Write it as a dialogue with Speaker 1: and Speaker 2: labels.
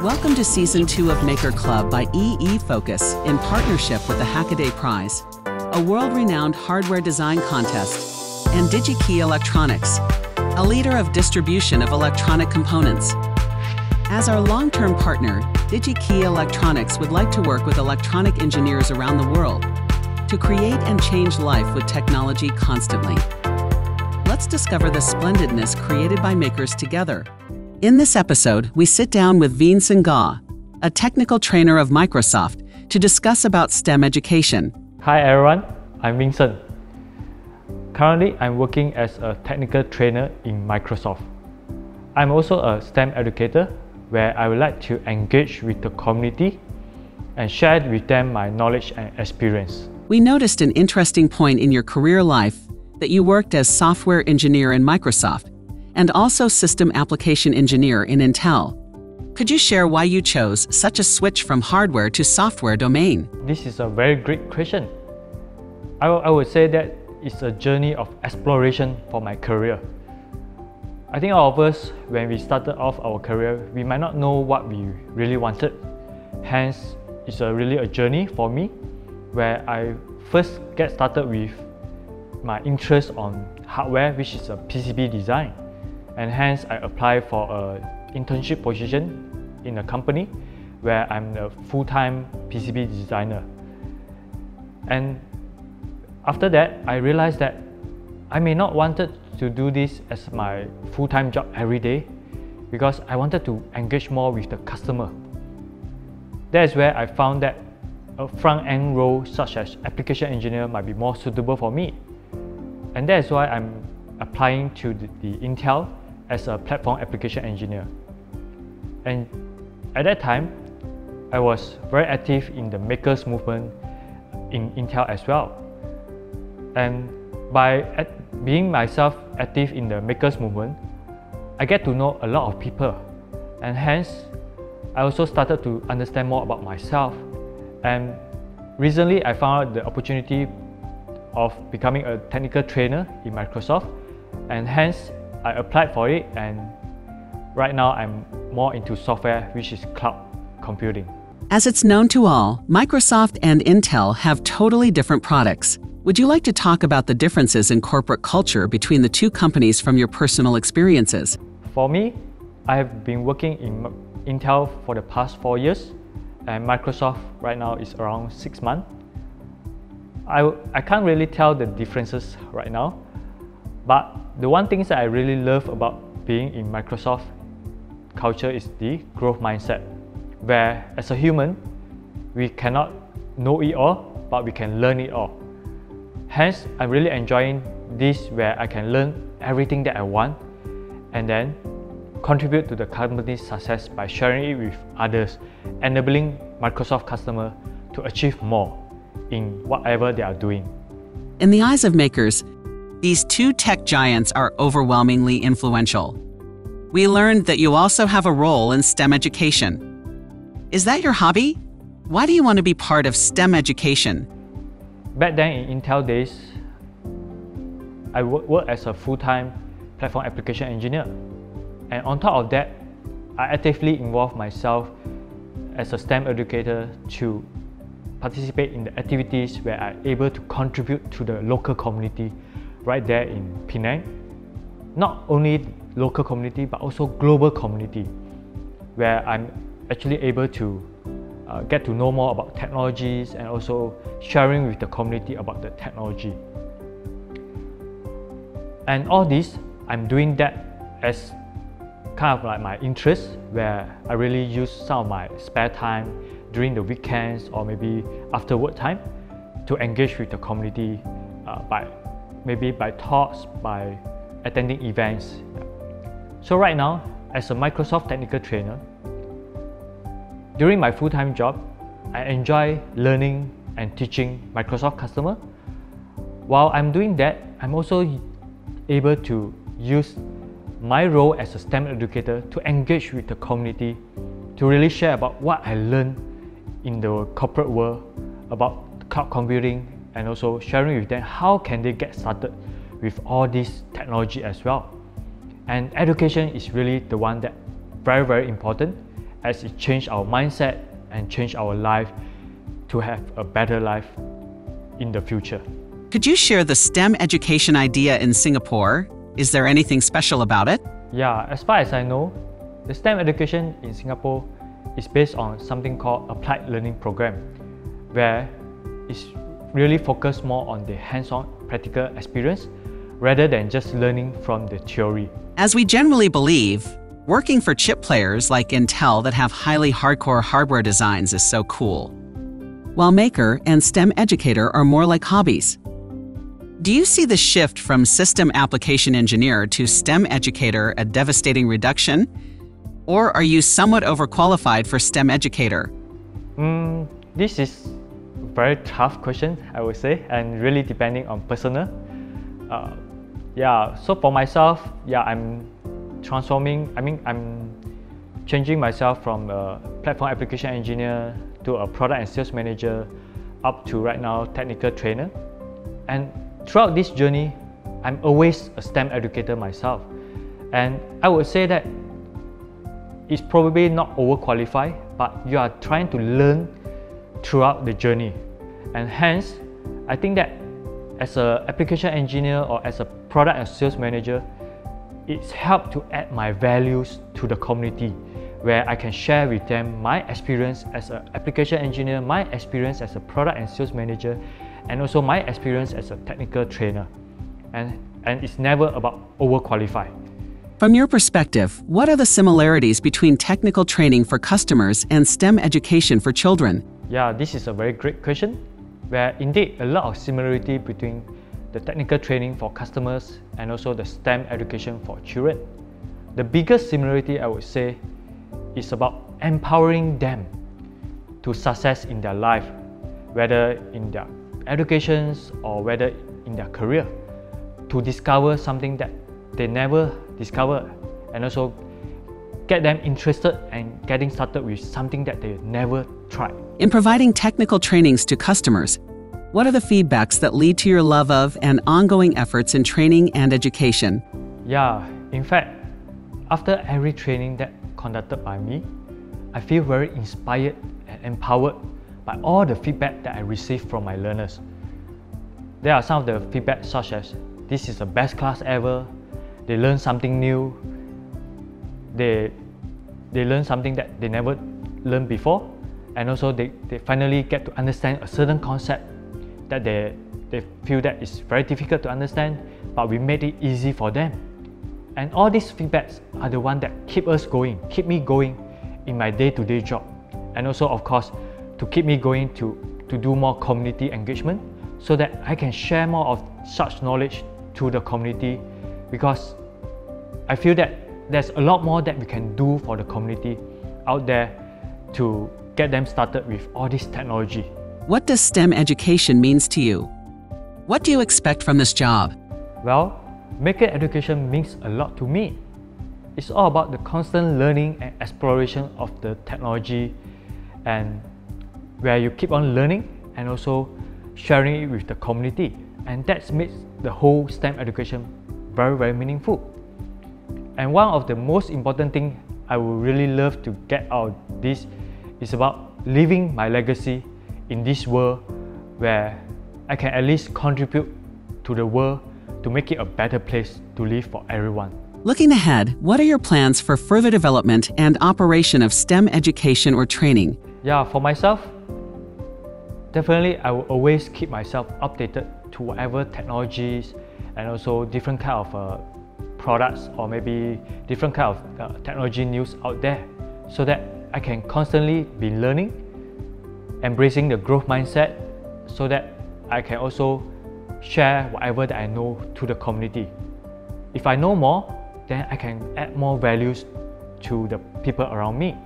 Speaker 1: Welcome to Season 2 of Maker Club by EE Focus in partnership with the Hackaday Prize, a world-renowned hardware design contest, and Digi-Key Electronics, a leader of distribution of electronic components. As our long-term partner, Digi-Key Electronics would like to work with electronic engineers around the world to create and change life with technology constantly. Let's discover the splendidness created by makers together. In this episode, we sit down with Vincent Kok, a technical trainer of Microsoft, to discuss about STEM education.
Speaker 2: Hi everyone, I'm Vincent. Currently, I'm working as a technical trainer in Microsoft. I'm also a STEM educator where I would like to engage with the community and share with them my knowledge and experience.
Speaker 1: We noticed an interesting point in your career life that you worked as software engineer in Microsoft and also system application engineer in Intel. Could you share why you chose such a switch from hardware to software domain?
Speaker 2: This is a very great question. I would say that it's a journey of exploration for my career. I think all of us, when we started off our career, we might not know what we really wanted. Hence, it's really a journey for me where I first get started with my interest on hardware, which is a PCB design, and hence I applied for an internship position in a company where I'm a full-time PCB designer. And after that, I realized that I may not wanted to do this as my full-time job every day because I wanted to engage more with the customer. That is where I found that a front-end role such as application engineer might be more suitable for me. And that is why I'm applying to the Intel as a platform application engineer. And at that time, I was very active in the makers movement in Intel as well. And by being myself active in the makers movement, I get to know a lot of people. And hence, I also started to understand more about myself. And recently, I found out the opportunity of becoming a technical trainer in Microsoft, and hence I applied for it, and right now I'm more into software, which is cloud computing.
Speaker 1: As it's known to all, Microsoft and Intel have totally different products. Would you like to talk about the differences in corporate culture between the two companies from your personal experiences?
Speaker 2: For me, I have been working in Intel for the past 4 years, and Microsoft right now is around 6 months. I can't really tell the differences right now, but the one thing that I really love about being in Microsoft culture is the growth mindset, where as a human, we cannot know it all, but we can learn it all. Hence, I'm really enjoying this where I can learn everything that I want and then contribute to the company's success by sharing it with others, enabling Microsoft customers to achieve more in whatever they are doing.
Speaker 1: In the eyes of makers, these two tech giants are overwhelmingly influential. We learned that you also have a role in STEM education. Is that your hobby? Why do you want to be part of STEM education?
Speaker 2: Back then in Intel days, I worked as a full-time platform application engineer. And on top of that, I actively involved myself as a STEM educator to participate in the activities where I'm able to contribute to the local community right there in Penang. Not only local community, but also global community, where I'm actually able to get to know more about technologies and also sharing with the community about the technology. And all this, I'm doing that as kind of like my interest, where I really use some of my spare time during the weekends or maybe after work time to engage with the community by talks, by attending events. So right now, as a Microsoft technical trainer, during my full-time job, I enjoy learning and teaching Microsoft customers. While I'm doing that, I'm also able to use my role as a STEM educator to engage with the community, to really share about what I learned in the corporate world about cloud computing, and also sharing with them how can they get started with all this technology as well. And education is really the one that very important, as it changed our mindset and changed our life to have a better life in the future.
Speaker 1: Could you share the STEM education idea in Singapore? Is there anything special about it?
Speaker 2: Yeah, as far as I know, the STEM education in Singapore is based on something called Applied Learning Program, where it's really focused more on the hands-on practical experience rather than just learning from the theory.
Speaker 1: As we generally believe, working for chip players like Intel that have highly hardcore hardware designs is so cool, while maker and STEM educator are more like hobbies. Do you see the shift from system application engineer to STEM educator a devastating reduction? Or are you somewhat overqualified for STEM educator?
Speaker 2: This is a very tough question, I would say, and really depending on personal. So for myself, I'm changing myself from a platform application engineer to a product and sales manager up to right now technical trainer. And throughout this journey, I'm always a STEM educator myself. And I would say that it's probably not overqualified, but you are trying to learn throughout the journey. And hence, I think that as an application engineer or as a product and sales manager, it's helped to add my values to the community, where I can share with them my experience as an application engineer, my experience as a product and sales manager, and also my experience as a technical trainer. And it's never about overqualified.
Speaker 1: From your perspective, what are the similarities between technical training for customers and STEM education for children?
Speaker 2: Yeah, this is a very great question, where indeed a lot of similarity between the technical training for customers and also the STEM education for children. The biggest similarity, I would say, is about empowering them to success in their life, whether in their educations or whether in their career, to discover something that they never discovered, and also get them interested and getting started with something that they never tried.
Speaker 1: In providing technical trainings to customers, what are the feedbacks that lead to your love of and ongoing efforts in training and education?
Speaker 2: Yeah, in fact, after every training that conducted by me, I feel very inspired and empowered by all the feedback that I receive from my learners. There are some of the feedback such as, this is the best class ever, they learn something new, they learn something that they never learned before, and also they finally get to understand a certain concept that they feel that is very difficult to understand, but we made it easy for them. And all these feedbacks are the ones that keep me going in my day-to-day job, and also of course to keep me going to do more community engagement, so that I can share more of such knowledge to the community, because I feel that there's a lot more that we can do for the community out there to get them started with all this technology.
Speaker 1: What does STEM education means to you? What do you expect from this job?
Speaker 2: Well, maker education means a lot to me. It's all about the constant learning and exploration of the technology, and where you keep on learning and also sharing it with the community. And that makes the whole STEM education very, very meaningful. And one of the most important things I would really love to get out of this is about leaving my legacy in this world, where I can at least contribute to the world to make it a better place to live for everyone.
Speaker 1: Looking ahead, what are your plans for further development and operation of STEM education or training?
Speaker 2: Yeah, for myself, definitely I will always keep myself updated to whatever technologies and also different kind of products, or maybe different kind of technology news out there, so that I can constantly be learning, embracing the growth mindset, so that I can also share whatever that I know to the community. If I know more, then I can add more values to the people around me.